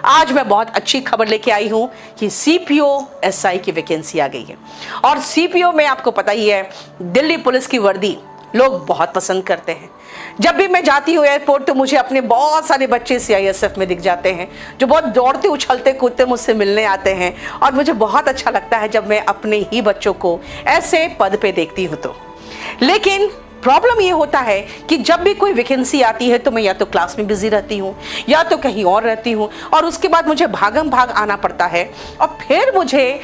आज मैं बहुत अच्छी खबर लेके आई हूँ कि सीपीओ एसआई की वैकेंसी आ गई है। और सीपीओ में आपको पता ही है, दिल्ली पुलिस की वर्दी लोग बहुत पसंद करते हैं। जब भी मैं जाती हूँ एयरपोर्ट तो मुझे अपने बहुत सारे बच्चे सीआईएसएफ में दिख जाते हैं, जो बहुत दौड़ते उछलते कूदते मुझसे मिलने आते हैं। और मुझे बहुत अच्छा लगता है जब मैं अपने ही बच्चों को ऐसे पद पे देखती हूँ। तो लेकिन प्रॉब्लम ये होता है कि जब भी कोई वैकेंसी आती है तो मैं या तो क्लास में बिजी रहती हूँ या तो कहीं और रहती हूँ, और उसके बाद मुझे भागम भाग आना पड़ता है। और फिर मुझे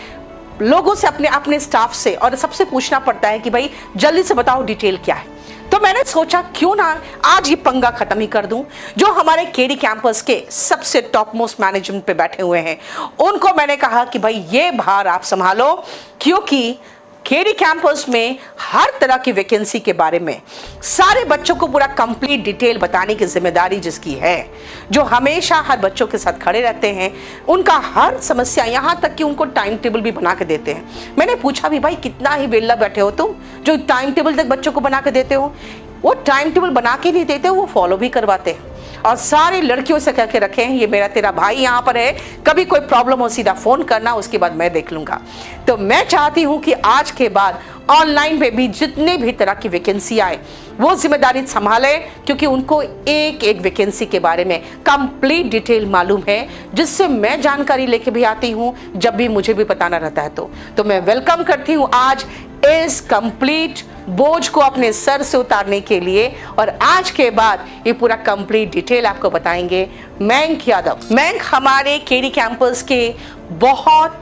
लोगों से, अपने स्टाफ से और सबसे पूछना पड़ता है कि भाई जल्दी से बताओ डिटेल क्या है। तो मैंने सोचा क्यों ना आज ये पंगा खत्म ही कर दूं। जो हमारे केडी कैंपस के सबसे टॉप मोस्ट मैनेजमेंट पे बैठे हुए हैं, उनको मैंने कहा कि भाई ये भार आप संभालो, क्योंकि केडी कैंपस में हर तरह की वैकेंसी के बारे में सारे बच्चों को पूरा कंप्लीट डिटेल बताने की जिम्मेदारी जिसकी है, जो हमेशा हर बच्चों के साथ खड़े रहते हैं, उनका हर समस्या, यहाँ तक कि उनको टाइम टेबल भी बना के देते हैं। मैंने पूछा भी भाई कितना ही वेला बैठे हो तुम जो टाइम टेबल तक बच्चों को बना के देते हो। वो टाइम टेबल बना के नहीं देते, वो फॉलो भी करवाते हैं। और सारी लड़कियों से कह के रखे हैं ये मेरा तेरा भाई यहाँ पर है, कभी कोई प्रॉब्लम हो सीधा फोन करना, उसके बाद मैं देख लूंगा। तो मैं चाहती हूँ कि आज के बाद ऑनलाइन पे भी जितने भी तरह की वैकेंसी आए वो जिम्मेदारी संभाले, क्योंकि उनको एक एक वैकेंसी के बारे में कंप्लीट डिटेल मालूम है, जिससे मैं जानकारी लेके भी आती हूँ जब भी मुझे भी बताना रहता है। तो मैं वेलकम करती हूँ आज इस कंप्लीट बोझ को अपने सर से उतारने के लिए। और आज के बाद ये पूरा कंप्लीट डिटेल आपको बताएंगे मयंक यादव। मयंक हमारे केडी कैंपस के बहुत,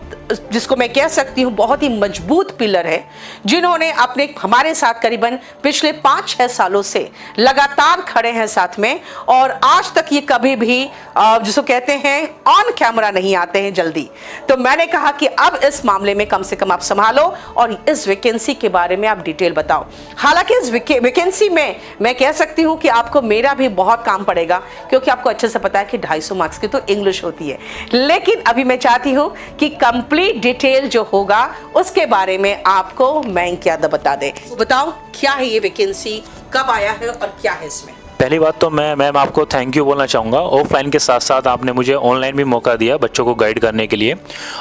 जिसको मैं कह सकती हूँ बहुत ही मजबूत पिलर है, जिन्होंने हमारे साथ करीबन पिछले 5-6 सालों से लगातार खड़े हैं साथ में। और आज तक ये कभी भी जिसको कहते हैं ऑन कैमरा नहीं आते हैं जल्दी। तो मैंने कहा कि अब इस मामले में कम से कम आप संभालो और इस वैकेंसी के बारे में आप डिटेल बताओ। हालांकि इस वैकेंसी में मैं कह सकती हूँ कि आपको मेरा भी बहुत काम पड़ेगा, क्योंकि आपको अच्छे से पता है कि 250 मार्क्स की तो इंग्लिश होती है। लेकिन अभी मैं चाहती हूँ कि कंप्लीट डिटेल जो होगा उसके बारे में आपको मयंक यादव बता दे। बताओ क्या है ये वैकेंसी, कब आया है और क्या है इसमें। पहली बात तो मैं मैम आपको थैंक यू बोलना चाहूँगा। ऑफलाइन के साथ साथ आपने मुझे ऑनलाइन भी मौका दिया बच्चों को गाइड करने के लिए।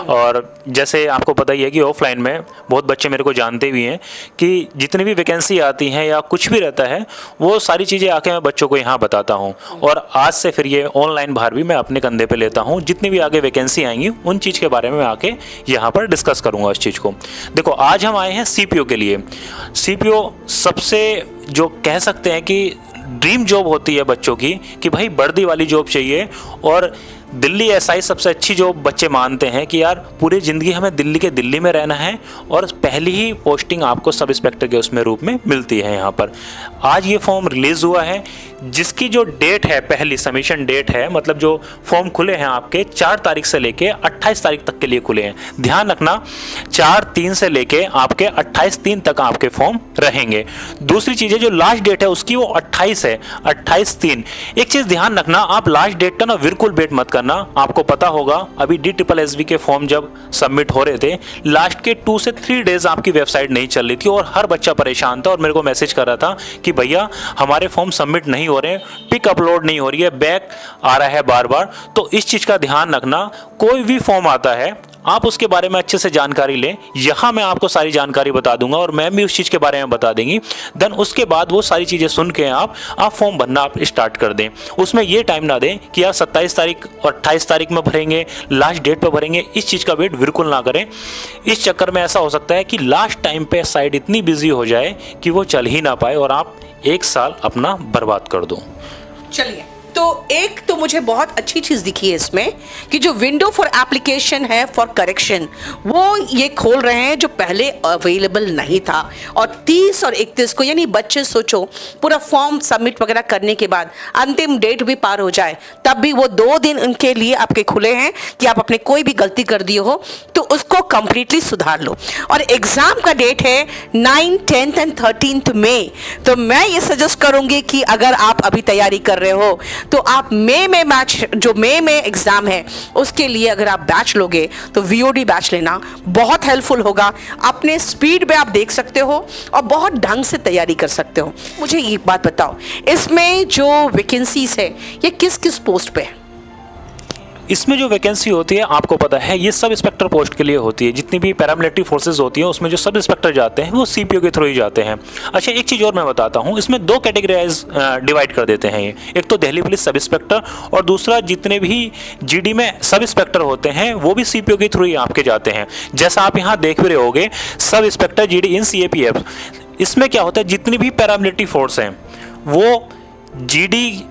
और जैसे आपको पता ही है कि ऑफलाइन में बहुत बच्चे मेरे को जानते भी हैं कि जितनी भी वैकेंसी आती हैं या कुछ भी रहता है वो सारी चीज़ें आके मैं बच्चों को यहाँ बताता हूँ। और आज से फिर ये ऑनलाइन भार भी मैं अपने कंधे पर लेता हूँ। जितनी भी आगे वैकेंसी आएंगी उन चीज़ के बारे में मैं आके यहाँ पर डिस्कस करूँगा इस चीज़ को। देखो आज हम आए हैं सीपीओ के लिए। सीपीओ सबसे जो कह सकते हैं कि ड्रीम जॉब होती है बच्चों की, कि भाई वर्दी वाली जॉब चाहिए। और दिल्ली एसआई सबसे अच्छी जॉब बच्चे मानते हैं कि यार पूरी ज़िंदगी हमें दिल्ली के दिल्ली में रहना है, और पहली ही पोस्टिंग आपको सब इंस्पेक्टर के उसमें रूप में मिलती है यहाँ पर। आज ये फॉर्म रिलीज़ हुआ है, जिसकी जो डेट है, पहली सबमिशन डेट है, मतलब जो फॉर्म खुले हैं आपके 4 तारीख से लेके 28 तारीख तक के लिए खुले हैं। ध्यान रखना 4/3 से लेके आपके 28/3 तक आपके फॉर्म रहेंगे। दूसरी चीज़ है जो लास्ट डेट है उसकी वो 28 है, 28/3। एक चीज़ ध्यान रखना, आप लास्ट डेट का ना बिल्कुल वेट मत करना। आपको पता होगा अभी DSSB के फॉर्म जब सबमिट हो रहे थे, लास्ट के 2 से 3 डेज आपकी वेबसाइट नहीं चल रही थी और हर बच्चा परेशान था और मेरे को मैसेज कर रहा था कि भैया हमारे फॉर्म सबमिट नहीं हो रहे हैं, पिक अपलोड नहीं हो रही है, बैक आ रहा है बार बार। तो इस चीज़ का ध्यान रखना, कोई भी फॉर्म आता है आप उसके बारे में अच्छे से जानकारी लें। यहाँ मैं आपको सारी जानकारी बता दूंगा और मैम भी उस चीज़ के बारे में बता देंगी। देन उसके बाद वो सारी चीज़ें सुन के आप फॉर्म भरना आप स्टार्ट कर दें। उसमें ये टाइम ना दें कि यार 27 तारीख और 28 तारीख में भरेंगे, लास्ट डेट पर भरेंगे। इस चीज़ का वेट बिल्कुल ना करें। इस चक्कर में ऐसा हो सकता है कि लास्ट टाइम पे साइट इतनी बिजी हो जाए कि वो चल ही ना पाए और आप 1 साल अपना बर्बाद कर दो। चलिए, तो एक तो मुझे बहुत अच्छी चीज़ दिखी है इसमें कि जो विंडो फॉर एप्लीकेशन है फॉर करेक्शन, वो ये खोल रहे हैं जो पहले अवेलेबल नहीं था। और 30 और 31 को, यानी बच्चे सोचो पूरा फॉर्म सबमिट वगैरह करने के बाद अंतिम डेट भी पार हो जाए, तब भी वो 2 दिन उनके लिए आपके खुले हैं कि आप अपने कोई भी गलती कर दिए हो तो उसको कंप्लीटली सुधार लो। और एग्ज़ाम का डेट है 9, 10 एंड 13 मई। तो मैं ये सजेस्ट करूँगी कि अगर आप अभी तैयारी कर रहे हो तो आप मई में एग्जाम है उसके लिए अगर आप बैच लोगे तो वीओडी बैच लेना बहुत हेल्पफुल होगा। अपने स्पीड में आप देख सकते हो और बहुत ढंग से तैयारी कर सकते हो। मुझे एक बात बताओ, इसमें जो वैकेंसीज है ये किस किस पोस्ट पे है? इसमें जो वैकेंसी होती है आपको पता है ये सब इंस्पेक्टर पोस्ट के लिए होती है। जितनी भी पैरामिलिट्री फोर्सेज होती हैं उसमें जो सब इंस्पेक्टर जाते हैं वो सीपीओ के थ्रू ही जाते हैं। अच्छा, एक चीज़ और मैं बताता हूँ, इसमें दो कैटेगराइज डिवाइड कर देते हैं ये। एक तो दिल्ली पुलिस सब इंस्पेक्टर और दूसरा जितने भी जीडी में सब इंस्पेक्टर होते हैं वो भी सीपीओ के थ्रू ही आपके जाते हैं। जैसा आप यहाँ देख भी रहे होगे, सब इंस्पेक्टर जीडी इन सीएपीएफ। इसमें क्या होता है, जितनी भी पैरामिलिट्री फोर्स हैं वो जीडी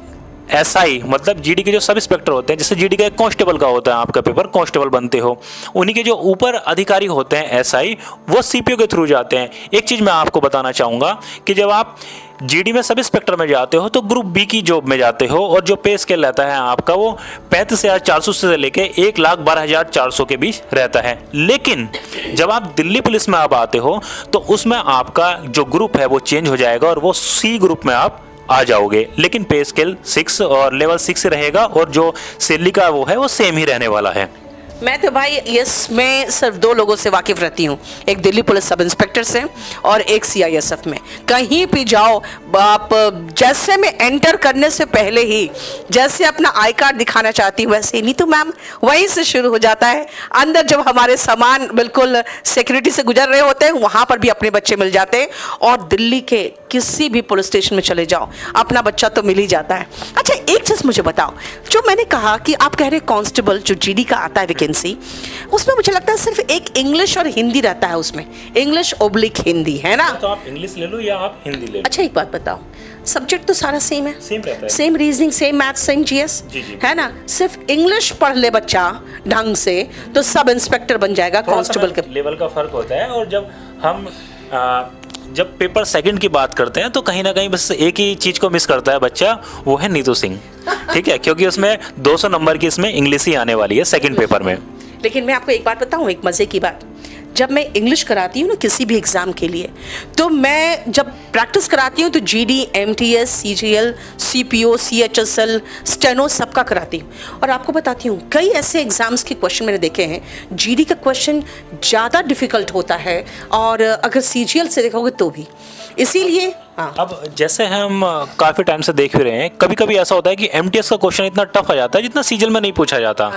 एसआई मतलब जीडी के जो सब इंस्पेक्टर होते हैं, जैसे जीडी का एक कांस्टेबल का होता है, आपका पेपर कांस्टेबल बनते हो, उन्हीं के जो ऊपर अधिकारी होते हैं एसआई, वो सीपीओ के थ्रू जाते हैं। एक चीज़ मैं आपको बताना चाहूँगा कि जब आप जीडी में सब इंस्पेक्टर में जाते हो तो ग्रुप बी की जॉब में जाते हो और जो पे स्केल रहता है आपका वो 35,400 से लेके 1,12,400 के बीच रहता है। लेकिन जब आप दिल्ली पुलिस में आप आते हो तो उसमें आपका जो ग्रुप है वो चेंज हो जाएगा और वो सी ग्रुप में आप आ जाओगे, लेकिन पे स्केल 6 और लेवल 6 रहेगा और जो सैलरी का वो है वो सेम ही रहने वाला है। मैं तो भाई यस, मैं सिर्फ दो लोगों से वाकिफ रहती हूँ, एक दिल्ली पुलिस सब इंस्पेक्टर से और एक सीआईएसएफ में। कहीं भी जाओ आप, जैसे मैं एंटर करने से पहले ही जैसे अपना आई कार्ड दिखाना चाहती हूँ वैसे ही नीतू मैम वहीं से शुरू हो जाता है। अंदर जब हमारे सामान बिल्कुल सिक्योरिटी से गुजर रहे होते हैं वहाँ पर भी अपने बच्चे मिल जाते हैं और दिल्ली के किसी भी पुलिस स्टेशन में चले जाओ अपना बच्चा तो मिल ही जाता है। अच्छा, एक चीज़ मुझे बताओ, जो मैंने कहा कि आप कह रहे कांस्टेबल जो जीडी का आता है वैकेंसी, उसमें मुझे लगता है सिर्फ एक इंग्लिश और हिंदी रहता है, उसमें इंग्लिश ओब्लिक हिंदी है ना? तो आप इंग्लिश ले लो या आप हिंदी ले लो। अच्छा, एक बात बताओ, सब्जेक्ट तो सारा सेम है, सेम रहता है, same reasoning, same maths, same GS, है ना? सिर्फ इंग्लिश पढ़ ले बच्चा ढंग से तो सब इंस्पेक्टर बन जाएगा कांस्टेबल के। लेवल का फर्क होता है। और जब हम जब पेपर सेकंड की बात करते हैं तो कहीं ना कहीं बस एक ही चीज को मिस करता है बच्चा, वो है नीतू सिंह, ठीक है, क्योंकि उसमें 200 नंबर की इसमें इंग्लिश ही आने वाली है सेकंड पेपर में। लेकिन मैं आपको एक बात बताऊं, एक मजे की बात, जब मैं इंग्लिश कराती हूँ ना किसी भी एग्ज़ाम के लिए, तो मैं जब प्रैक्टिस कराती हूँ तो GD, MTS, CGL, CPO, CHSL, steno सबका कराती हूँ। और आपको बताती हूँ कई ऐसे एग्ज़ाम्स के क्वेश्चन मैंने देखे हैं, जीडी का क्वेश्चन ज़्यादा डिफ़िकल्ट होता है और अगर सीजीएल से देखोगे तो भी। इसीलिए अब जैसे हम काफ़ी टाइम से देख भी रहे हैं, कभी कभी ऐसा होता है कि एमटीएस का क्वेश्चन इतना टफ आ जाता है जितना सीजीएल में नहीं पूछा जाता।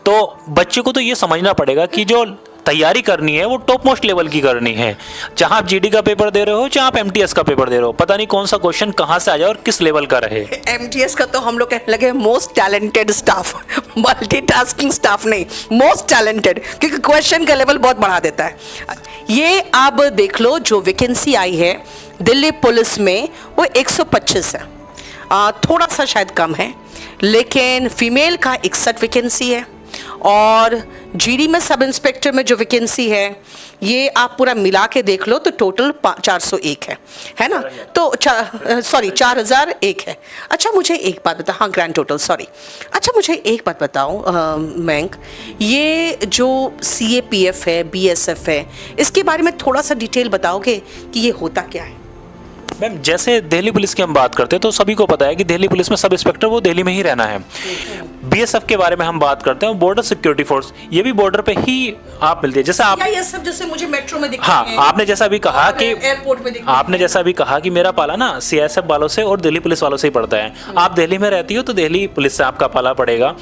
तो बच्चे को तो ये समझना पड़ेगा कि जो तैयारी करनी है वो टॉप मोस्ट लेवल की करनी है। चाहे आप जीडी का पेपर दे रहे हो, चाहे आप एमटीएस का पेपर दे रहे हो, पता नहीं कौन सा क्वेश्चन कहाँ से आ जाए और किस लेवल का रहे। एमटीएस का तो हम लोग कहने लगे most talented staff, multitasking staff नहीं, मोस्ट टैलेंटेड, क्योंकि क्वेश्चन का लेवल बहुत बढ़ा देता है। ये आप देख लो, जो वैकेंसी आई है दिल्ली पुलिस में वो 125 है, थोड़ा सा शायद कम है, लेकिन फीमेल का 61 वैकेंसी है और जीडी में सब इंस्पेक्टर में जो वैकेंसी है ये आप पूरा मिला के देख लो तो टोटल 401 है ना? तो 4001 है। अच्छा, मुझे एक बात बताओ, हाँ ग्रैंड टोटल, सॉरी। अच्छा, मुझे एक बात बताओ मैंक, ये जो सीएपीएफ है, बीएसएफ है, इसके बारे में थोड़ा सा डिटेल बताओगे कि ये होता क्या है? मैम, जैसे दिल्ली पुलिस की हम बात करते हैं तो सभी को पता है कि दिल्ली पुलिस में सब इंस्पेक्टर वो दिल्ली में ही रहना है। बीएसएफ के बारे में हम बात करते हैं, बॉर्डर सिक्योरिटी फोर्स, ये भी बॉर्डर पे ही आप मिलती है। जैसे आप ये सब जैसे मुझे मेट्रो में दिखते हाँ, हैं, आपने जैसा भी कहा कि एयरपोर्ट में दिखते आपने जैसा भी कहा कि मेरा पाला ना सीएसएफ वालों से और दिल्ली पुलिस वालों से ही पड़ता है। आप दिल्ली में रहती हो तो दिल्ली पुलिस से आपका पाला पड़ेगा।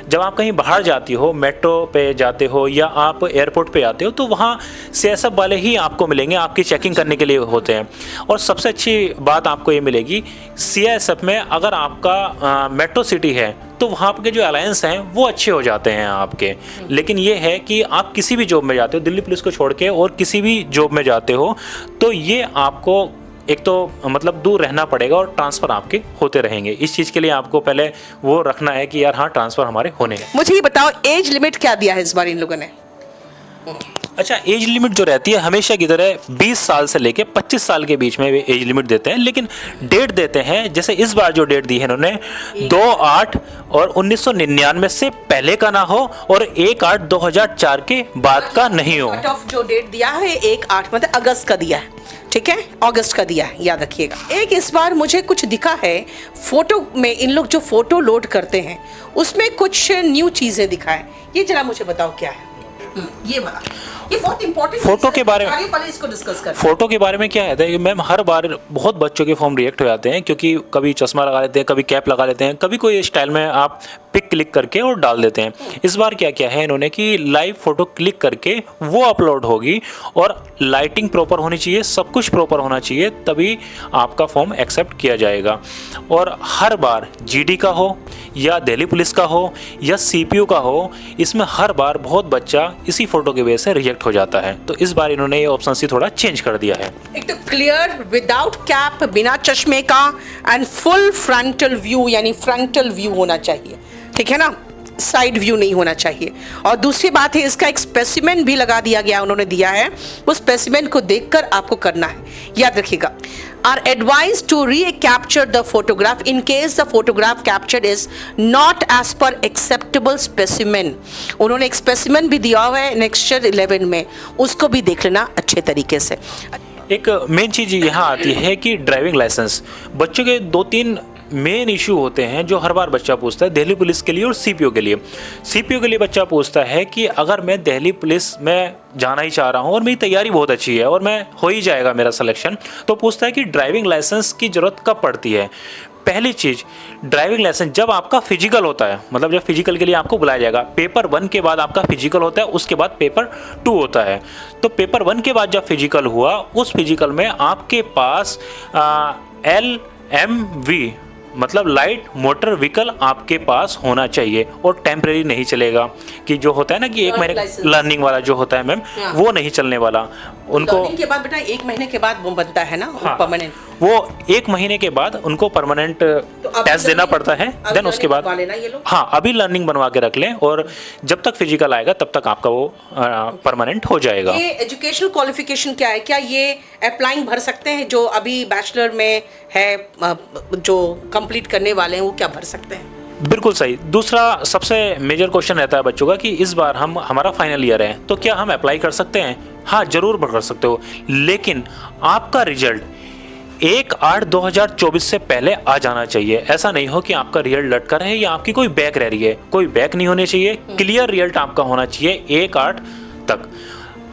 जब आप कहीं बाहर जाती हो, मेट्रो पे जाते हो या आप एयरपोर्ट पे आते हो तो वहाँ सीएसएफ वाले ही आपको मिलेंगे, आपकी चेकिंग करने के लिए होते हैं। और सबसे अच्छी बात आपको ये मिलेगी, सीएसएफ में अगर आपका मेट्रो सिटी है तो वहाँ के जो अलायंस हैं वो अच्छे हो जाते हैं आपके। लेकिन ये है कि आप किसी भी जॉब में जाते हो, दिल्ली पुलिस को छोड़ के और किसी भी जॉब में जाते हो, तो ये आपको एक तो मतलब दूर रहना पड़ेगा और ट्रांसफ़र आपके होते रहेंगे। इस चीज़ के लिए आपको पहले वो रखना है कि यार हाँ, ट्रांसफ़र हमारे होने हैं। मुझे ये बताओ, एज लिमिट क्या दिया है इस बार इन लोगों ने? अच्छा, एज लिमिट जो रहती है हमेशा की तरह 20 साल से लेके 25 साल के बीच में वे एज लिमिट देते हैं, लेकिन डेट देते हैं। जैसे इस बार जो डेट दी है इन्होंने 2/8 और 1999 से पहले का ना हो और 1/8/2004 के बाद का नहीं हो। कट ऑफ जो डेट दिया है 1/8 मतलब अगस्त का दिया है, ठीक है, अगस्त का दिया है, याद रखिएगा। एक इस बार मुझे कुछ दिखा है फोटो में, इन लोग जो फोटो लोड करते हैं उसमें कुछ न्यू चीजें दिखा है, ये जरा मुझे बताओ क्या है ये वाला। ये बहुत इंपॉर्टेंट फोटो के बारे में पहले इसको डिस्कस करते हैं। फोटो के बारे में क्या है कि मैम हर बार बहुत बच्चों के फॉर्म रिएक्ट हो जाते हैं, क्योंकि कभी चश्मा लगा लेते हैं, कभी कैप लगा लेते हैं, कभी कोई स्टाइल में आप पिक क्लिक करके और डाल देते हैं। इस बार क्या किया है इन्होंने कि लाइव फोटो क्लिक करके वो अपलोड होगी, और लाइटिंग प्रॉपर होनी चाहिए, सब कुछ प्रॉपर होना चाहिए, तभी आपका फॉर्म एक्सेप्ट किया जाएगा। और हर बार जीडी का हो या दिल्ली पुलिस का हो या सीपीयू का हो, इसमें हर बार बहुत बच्चा इसी फोटो की वजह से रिजेक्ट हो जाता है। तो इस बार इन्होंने ये ऑप्शन ही थोड़ा चेंज कर दिया है। एक तो क्लियर विदाउट कैप, बिना चश्मे का, एंड फुल फ्रंटल व्यू यानी फ्रंटल व्यू होना चाहिए, ठीक है ना, साइड व्यू नहीं होना चाहिए। और दूसरी बात है इसका एक स्पेसिमेन भी लगा दिया गया, उन्होंने दिया है, उस स्पेसिमेन को देखकर आपको करना है। याद रखिएगा, are advised to recapture the photograph in case the photograph captured is not as per acceptable specimen। उन्होंने एक स्पेसिमेन भी दिया हुआ है नेक्स्चर 11 में, उसको भी देख लेना अच्छे तरीके से। एक मेन चीज़ यहाँ आती है कि ड्राइविंग लाइसेंस, बच्चों के 2-3 मेन इशू होते हैं जो हर बार बच्चा पूछता है दिल्ली पुलिस के लिए और सीपीओ के लिए। सीपीओ के लिए बच्चा पूछता है कि अगर मैं दिल्ली पुलिस में जाना ही चाह रहा हूँ और मेरी तैयारी बहुत अच्छी है और मैं हो ही जाएगा मेरा सिलेक्शन, तो पूछता है कि ड्राइविंग लाइसेंस की ज़रूरत कब पड़ती है। पहली चीज़, ड्राइविंग लाइसेंस जब आपका फिजिकल होता है, मतलब जब फिजिकल के लिए आपको बुलाया जाएगा, पेपर 1 के बाद आपका फिजिकल होता है, उसके बाद पेपर 2 होता है। तो पेपर 1 के बाद जब फिजिकल हुआ, उस फिजिकल में आपके पास LMV मतलब लाइट मोटर व्हीकल आपके पास होना चाहिए, और टेम्परेरी नहीं चलेगा कि जो होता है ना कि 1 महीने लर्निंग वाला जो होता है मैम, वो नहीं चलने वाला। उनको लर्निंग के बाद बेटा 1 महीने के बाद वो बनता है ना, हाँ, परमानेंट। वो 1 महीने के बाद उनको परमानेंट टेस्ट देना पड़ता है, देन उसके बाद हाँ अभी लर्निंग बनवा के रख लें, और जब तक फिजिकल आएगा तब तक आपका वो परमानेंट हो जाएगा। ये एजुकेशनल क्वालिफिकेशन क्या है, क्या ये अप्लाइंग भर सकते हैं जो अभी बैचलर में है, जो कंप्लीट करने वाले हैं वो क्या भर सकते हैं? बिल्कुल सही। दूसरा सबसे मेजर क्वेश्चन रहता है बच्चों का कि इस बार हमारा फाइनल ईयर है, तो क्या हम अप्लाई कर सकते हैं? हाँ जरूर कर सकते हो, लेकिन आपका रिजल्ट 1/8/2024 से पहले आ जाना चाहिए। ऐसा नहीं हो कि आपका रिजल्ट लटका रहे या आपकी कोई बैक रह रही है, कोई बैक नहीं होनी चाहिए, क्लियर रिजल्ट आपका होना चाहिए 1/8 तक।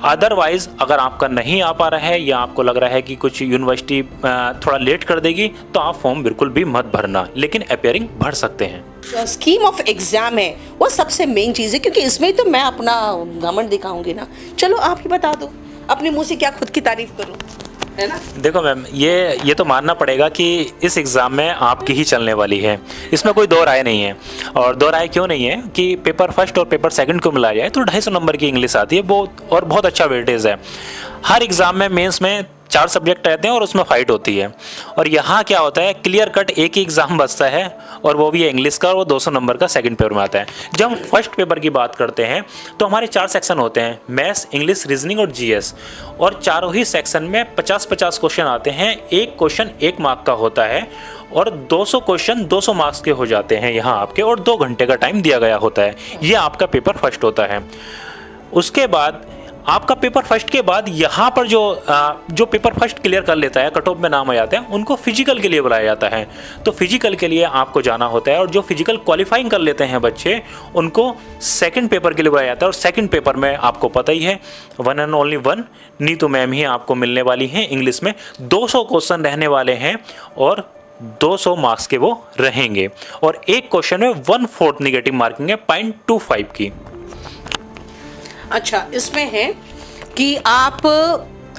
अदरवाइज अगर आपका नहीं आ पा रहा है या आपको लग रहा है कि कुछ यूनिवर्सिटी थोड़ा लेट कर देगी, तो आप फॉर्म बिल्कुल भी मत भरना, लेकिन अपियरिंग भर सकते हैं। स्कीम ऑफ एग्जाम है वो सबसे मेन चीज़ है, क्योंकि इसमें तो मैं अपना घमंड दिखाऊंगी ना। चलो आप ही बता दो, अपने मुंह से क्या खुद की तारीफ करूं, है ना? देखो मैम, ये तो मानना पड़ेगा कि इस एग्ज़ाम में आपकी ही चलने वाली है, इसमें कोई दो राय नहीं है। और दो राय क्यों नहीं है कि पेपर फर्स्ट और पेपर सेकंड को मिलाया जाए तो 250 नंबर की इंग्लिश आती है, बहुत अच्छा वेटेज है। हर एग्ज़ाम में मेंस में 4 सब्जेक्ट रहते हैं और उसमें फाइट होती है, और यहाँ क्या होता है क्लियर कट एक ही एग्ज़ाम बचता है, और वो भी है इंग्लिश का, और वो 200 नंबर का सेकंड पेपर में आता है। जब हम फर्स्ट पेपर की बात करते हैं तो हमारे 4 सेक्शन होते हैं, मैथ्स, इंग्लिश, रीजनिंग और जीएस, और चारों ही सेक्शन में 50-50 क्वेश्चन आते हैं। एक क्वेश्चन 1 मार्क का होता है, और 200 क्वेश्चन 200 मार्क्स के हो जाते हैं यहाँ आपके, और 2 घंटे का टाइम दिया गया होता है। ये आपका पेपर फर्स्ट होता है। उसके बाद आपका पेपर फर्स्ट के बाद यहाँ पर जो पेपर फर्स्ट क्लियर कर लेता है, कट ऑफ में नाम आ जाते हैं, उनको फिजिकल के लिए बुलाया जाता है। तो फिजिकल के लिए आपको जाना होता है, और जो फिजिकल क्वालिफाइंग कर लेते हैं बच्चे, उनको सेकंड पेपर के लिए बुलाया जाता है। और सेकंड पेपर में आपको पता ही है, 1 and only 1 नीतू मैम ही आपको मिलने वाली हैं। इंग्लिश में 200 क्वेश्चन रहने वाले हैं, और 200 मार्क्स के वो रहेंगे, और एक क्वेश्चन में 1/4 निगेटिव मार्किंग है 0.25 की। अच्छा, इसमें है कि आप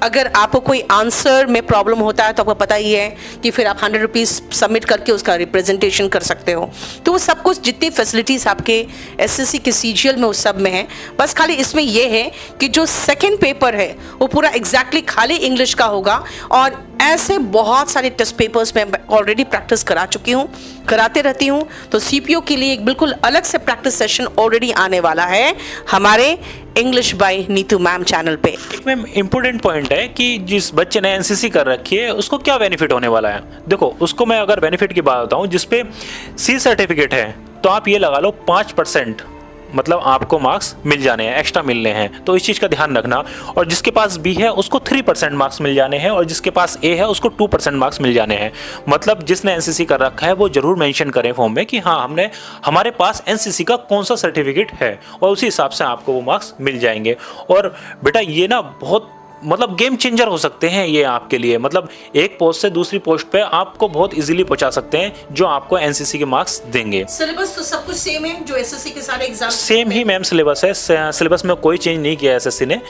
अगर आपको कोई आंसर में प्रॉब्लम होता है तो आपको पता ही है कि फिर आप 100 रुपीज़ सबमिट करके उसका रिप्रेजेंटेशन कर सकते हो। तो वो सब कुछ जितनी फैसिलिटीज़ आपके एसएससी के सीजीएल में उस सब में है। बस खाली इसमें ये है कि जो सेकंड पेपर है वो पूरा एग्जैक्टली खाली इंग्लिश का होगा, और ऐसे बहुत सारे टेस्ट पेपर्स मैं ऑलरेडी प्रैक्टिस करा चुकी हूँ, कराते रहती हूँ। तो सीपीओ के लिए एक बिल्कुल अलग से प्रैक्टिस सेशन ऑलरेडी आने वाला है हमारे English by Neetu ma'am channel पे। एक मैम इम्पोर्टेंट पॉइंट है कि जिस बच्चे ने एनसीसी कर रखी है उसको क्या बेनिफिट होने वाला है। देखो, उसको मैं अगर बेनिफिट की बात बताऊँ, जिस पे सी सर्टिफिकेट है, तो आप ये लगा लो 5% मतलब आपको मार्क्स मिल जाने हैं, एक्स्ट्रा मिलने हैं। तो इस चीज़ का ध्यान रखना। और जिसके पास बी है उसको 3% मार्क्स मिल जाने हैं, और जिसके पास ए है उसको 2% मार्क्स मिल जाने हैं। मतलब जिसने एनसीसी कर रखा है वो जरूर मेंशन करें फॉर्म में कि हाँ हमारे पास एनसीसी का कौन सा सर्टिफिकेट है, और उसी हिसाब से आपको वो मार्क्स मिल जाएंगे। और बेटा ये ना बहुत मतलब गेम चेंजर हो सकते हैं ये आपके लिए। मतलब एक पोस्ट से दूसरी पोस्ट पे आपको बहुत इजीली पहुंचा सकते हैं, जो आपको एनसीसी के मार्क्स देंगे। सिलेबस तो सब कुछ सेम है जो एसएससी के सारे एग्जाम सेम ही मैम सिलेबस है, सिलेबस में कोई चेंज नहीं किया एसएससी ने।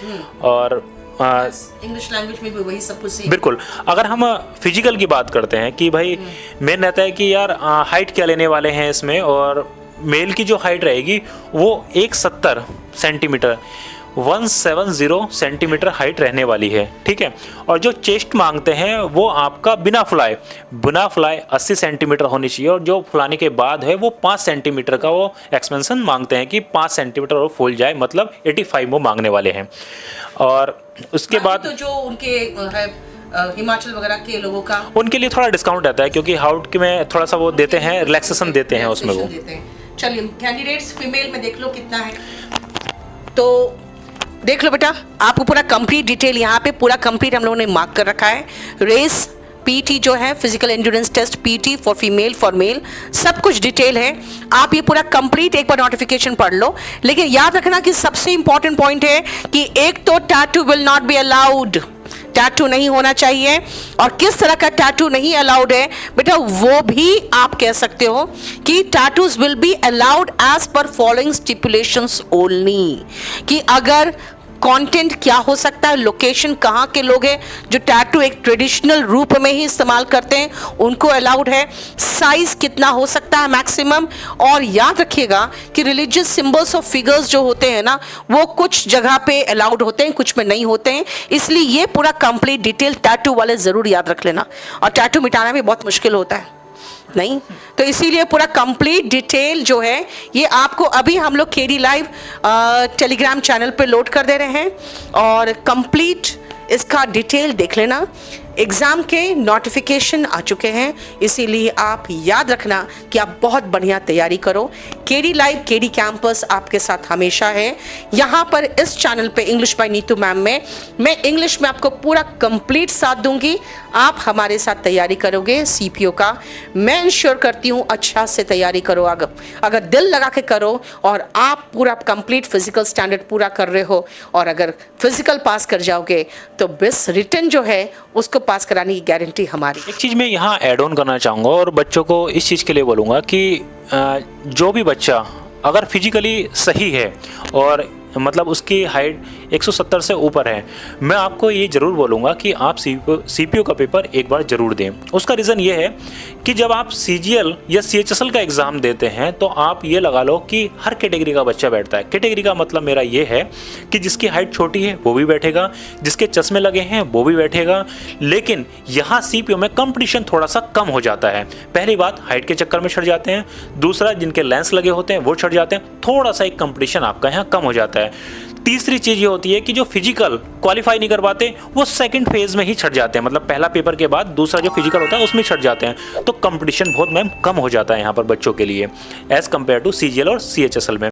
और इंग्लिश लैंग्वेज में भी वही सब कुछ सेम। बिल्कुल। अगर हम फिजिकल की बात करते हैं कि भाई मेन रहता है कि यार हाइट क्या लेने वाले हैं इसमें, और मेल की जो हाइट रहेगी वो 170 सेंटीमीटर 170 सेंटीमीटर हाइट रहने वाली है, ठीक है। और जो चेस्ट मांगते हैं वो आपका बिना फुलाए 80 सेंटीमीटर होनी चाहिए, और जो फुलाने के बाद है वो 5 सेंटीमीटर का वो एक्सपेंशन मांगते हैं कि 5 सेंटीमीटर और फूल जाए, मतलब 85 वो मांगने वाले हैं। और उसके बाद तो जो उनके है हिमाचल वगैरह के लोगों का, उनके लिए थोड़ा डिस्काउंट रहता है, क्योंकि हाउट में थोड़ा सा वो देते हैं, रिलैक्सेशन देते हैं उसमें वो। चलिए कैंडिडेट्स फीमेल में देख लो कितना है। तो देख लो बेटा, आपको पूरा कंप्लीट डिटेल यहाँ पे पूरा कंप्लीट हम लोगों ने मार्क कर रखा है। रेस पीटी जो है physical endurance test PT for female for male, सब कुछ डिटेल है। आप ये पूरा कंप्लीट एक बार नोटिफिकेशन पढ़ लो। लेकिन याद रखना कि सबसे इंपॉर्टेंट पॉइंट है कि एक तो tattoo will not be allowed, tattoo नहीं होना चाहिए। और किस तरह का टैटू नहीं अलाउड है बेटा, वो भी आप कह सकते हो कि tattoos will be allowed as per following stipulations only. कि अगर कंटेंट क्या हो सकता है, लोकेशन कहाँ के लोग हैं जो टैटू एक ट्रेडिशनल रूप में ही इस्तेमाल करते हैं, उनको अलाउड है। साइज कितना हो सकता है मैक्सिमम। और याद रखिएगा कि रिलीजियस सिंबल्स ऑफ फिगर्स जो होते हैं ना, वो कुछ जगह पे अलाउड होते हैं, कुछ में नहीं होते हैं। इसलिए ये पूरा कंप्लीट डिटेल टैटू वाले ज़रूर याद रख लेना। और टैटू मिटाना भी बहुत मुश्किल होता है, नहीं तो इसीलिए पूरा कंप्लीट डिटेल जो है ये आपको अभी हम लोग केडी लाइव टेलीग्राम चैनल पे लोड कर दे रहे हैं, और कंप्लीट इसका डिटेल देख लेना। एग्ज़ाम के नोटिफिकेशन आ चुके हैं, इसीलिए आप याद रखना कि आप बहुत बढ़िया तैयारी करो। केडी लाइव केडी कैंपस आपके साथ हमेशा है। यहाँ पर इस चैनल पे इंग्लिश बाय नीतू मैम में मैं इंग्लिश में आपको पूरा कंप्लीट साथ दूंगी। आप हमारे साथ तैयारी करोगे सीपीओ का, मैं इंश्योर करती हूँ अच्छा से तैयारी करो। अगर दिल लगा के करो और आप पूरा कंप्लीट फिजिकल स्टैंडर्ड पूरा कर रहे हो, और अगर फिजिकल पास कर जाओगे तो बस रिटर्न जो है उसको पास कराने की गारंटी हमारी। एक चीज़ मैं यहाँ ऐड ऑन करना चाहूँगा और बच्चों को इस चीज़ के लिए बोलूँगा कि जो भी बच्चा अगर फिजिकली सही है और मतलब उसकी हाइट 170 से ऊपर है, मैं आपको ये ज़रूर बोलूँगा कि आप सीपीओ का पेपर एक बार ज़रूर दें। उसका रीज़न ये है कि जब आप सीजीएल या सीएचएसएल का एग्ज़ाम देते हैं तो आप ये लगा लो कि हर कैटेगरी का बच्चा बैठता है। कैटेगरी का मतलब मेरा ये है कि जिसकी हाइट छोटी है वो भी बैठेगा, जिसके चश्मे लगे हैं वो भी बैठेगा। लेकिन यहाँ सीपीओ में कंपटीशन थोड़ा सा कम हो जाता है। पहली बात, हाइट के चक्कर में छट जाते हैं। दूसरा, जिनके लेंस लगे होते हैं वो छट जाते हैं। थोड़ा सा एक कंपटीशन आपका यहाँ कम हो जाता है। तीसरी चीज ये होती है कि जो फिजिकल क्वालिफाई नहीं कर पाते वो सेकंड फेज में ही छट जाते हैं, मतलब पहला पेपर के बाद दूसरा जो फिजिकल होता है उसमें छट जाते हैं। तो कंपटीशन बहुत मैम कम हो जाता है यहाँ पर बच्चों के लिए एज कंपेयर टू सीजीएल और सीएचएसएल में।